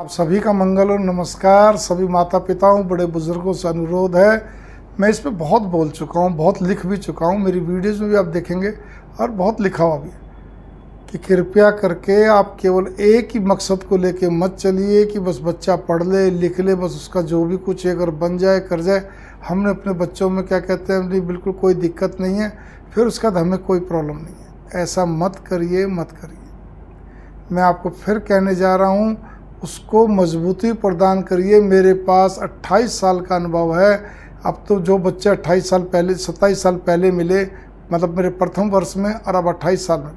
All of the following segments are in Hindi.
आप सभी का मंगल और नमस्कार। सभी माता पिताओं बड़े बुजुर्गों से अनुरोध है, मैं इस पे बहुत बोल चुका हूँ, बहुत लिख भी चुका हूँ, मेरी वीडियोज़ में भी आप देखेंगे और बहुत लिखा हुआ भी है कि कृपया करके आप केवल एक ही मकसद को लेके मत चलिए कि बस बच्चा पढ़ ले लिख ले, बस उसका जो भी कुछ है अगर बन जाए कर जाए। हमने अपने बच्चों में क्या कहते हैं, नहीं बिल्कुल कोई दिक्कत नहीं है, फिर उसका बाद हमें कोई प्रॉब्लम नहीं है। ऐसा मत करिए, मत करिए। मैं आपको फिर कहने जा रहा हूँ, उसको मजबूती प्रदान करिए। मेरे पास 28 साल का अनुभव है। अब तो जो बच्चे 28 साल पहले 27 साल पहले मिले, मतलब मेरे प्रथम वर्ष में, और अब 28 साल में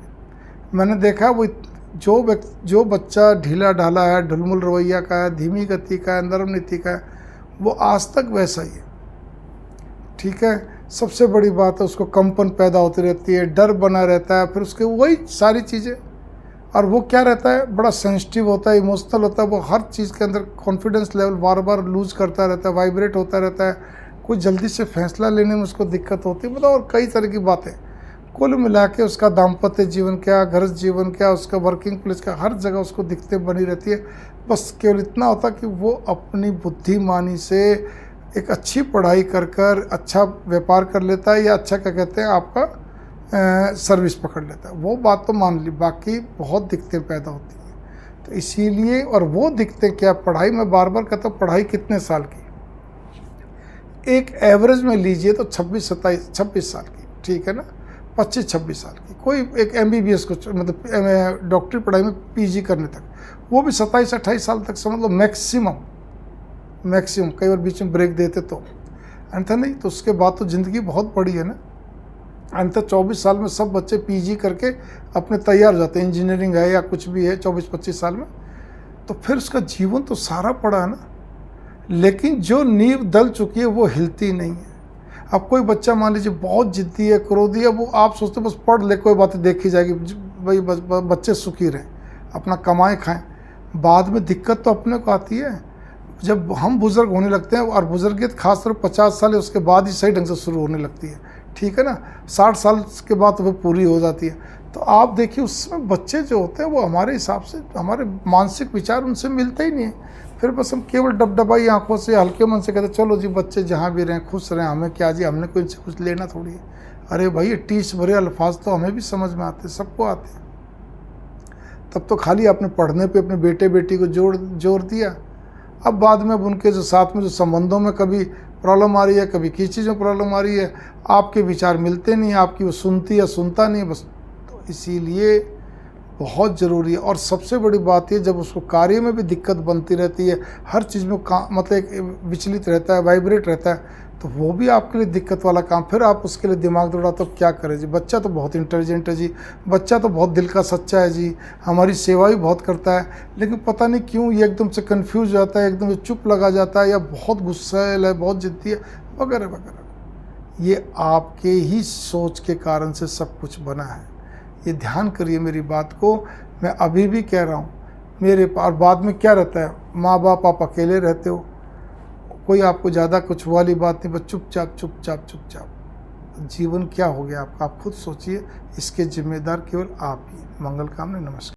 मैंने देखा वो जो बच्चा ढीला ढाला है, ढुलमुल रवैया का है, धीमी गति का है, नरम नीति का है, वो आज तक वैसा ही है। ठीक है, सबसे बड़ी बात है उसको कंपन पैदा होती रहती है, डर बना रहता है, फिर उसके वही सारी चीज़ें। और वो क्या रहता है, बड़ा सेंसिटिव होता है, इमोशनल होता है, वो हर चीज़ के अंदर कॉन्फिडेंस लेवल बार बार लूज करता रहता है, वाइब्रेट होता रहता है, कोई जल्दी से फैसला लेने में उसको दिक्कत होती है, मतलब और कई तरह की बातें। कुल मिला के उसका दाम्पत्य जीवन क्या, घर जीवन क्या, उसका वर्किंग प्लेस का, हर जगह उसको दिक्कतें बनी रहती है। बस केवल इतना होता कि वो अपनी बुद्धिमानी से एक अच्छी पढ़ाई कर कर अच्छा व्यापार कर लेता है, या अच्छा क्या कहते हैं आपका सर्विस पकड़ लेता है। वो बात तो मान ली, बाकी बहुत दिक्कतें पैदा होती हैं। तो इसीलिए, और वो दिक्कतें क्या, पढ़ाई में बार बार कहता हूँ, पढ़ाई कितने साल की, एक एवरेज में लीजिए तो 26 साल की, ठीक है ना, 25-26 साल की। कोई एक MBBS को मतलब डॉक्टरी पढ़ाई में PG करने तक, वो भी 27-28 साल तक समझ लो मैक्सिमम। कई बार बीच में ब्रेक देते तो, अन्यथा नहीं तो उसके बाद तो ज़िंदगी बहुत बड़ी है ना। अन्यथा 24 साल में सब बच्चे PG करके अपने तैयार हो जाते हैं, इंजीनियरिंग है या कुछ भी है 24-25 साल में, तो फिर उसका जीवन तो सारा पड़ा है ना। लेकिन जो नींव दल चुकी है वो हिलती नहीं है। अब कोई बच्चा मान लीजिए बहुत जिद्दी है, क्रोधी है, वो आप सोचते बस पढ़ ले, कोई बातें देखी जाएगी, भाई बच्चे सुखी रहें, अपना कमाएं खाएं। बाद में दिक्कत तो अपने को आती है जब हम बुज़ुर्ग होने लगते हैं, और बुजुर्गियत खासतौर 50 साल है उसके बाद ही सही ढंग से शुरू होने लगती है, ठीक है ना। 60 साल के बाद वो पूरी हो जाती है। तो आप देखिए उसमें बच्चे जो होते हैं वो हमारे हिसाब से, हमारे मानसिक विचार उनसे मिलते ही नहीं है। फिर बस हम केवल डबडबाई आंखों से, हल्के मन से कहते चलो जी बच्चे जहाँ भी रहें खुश रहें, हमें क्या जी, हमने कोई इनसे कुछ लेना थोड़ी है। अरे भाई, ये टीच भरे अल्फाज तो हमें भी समझ में आते हैं, सबको आते हैं। तब तो खाली आपने पढ़ने पे अपने बेटे बेटी को जोर दिया। अब बाद में अब उनके जो साथ में जो संबंधों में कभी प्रॉब्लम आ रही है, कभी किसी चीज़ में प्रॉब्लम आ रही है, आपके विचार मिलते नहीं, आपकी वो सुनती या सुनता नहीं बस। तो इसीलिए बहुत ज़रूरी है। और सबसे बड़ी बात ये, जब उसको कार्य में भी दिक्कत बनती रहती है, हर चीज़ में मतलब एक विचलित रहता है, वाइब्रेट रहता है, तो वो भी आपके लिए दिक्कत वाला काम। फिर आप उसके लिए दिमाग दौड़ा तो क्या करें जी। बच्चा तो बहुत इंटेलिजेंट है जी, बच्चा तो बहुत दिल का सच्चा है जी, हमारी सेवा भी बहुत करता है, लेकिन पता नहीं क्यों ये एकदम से कन्फ्यूज जाता है, एकदम से चुप लगा जाता है, या बहुत गुस्सैल है, बहुत जिद्दी है, वगैरह वगैरह। ये आपके ही सोच के कारण से सब कुछ बना है। ये ध्यान करिए मेरी बात को। मैं अभी भी कह रहा हूँ, मेरे और बाद में क्या रहता है, माँ बाप आप अकेले रहते हो, कोई आपको ज़्यादा कुछ वाली बात नहीं, बस चुपचाप। जीवन क्या हो गया आपका, आप खुद सोचिए। इसके जिम्मेदार केवल आप ही। मंगल कामना, नमस्कार।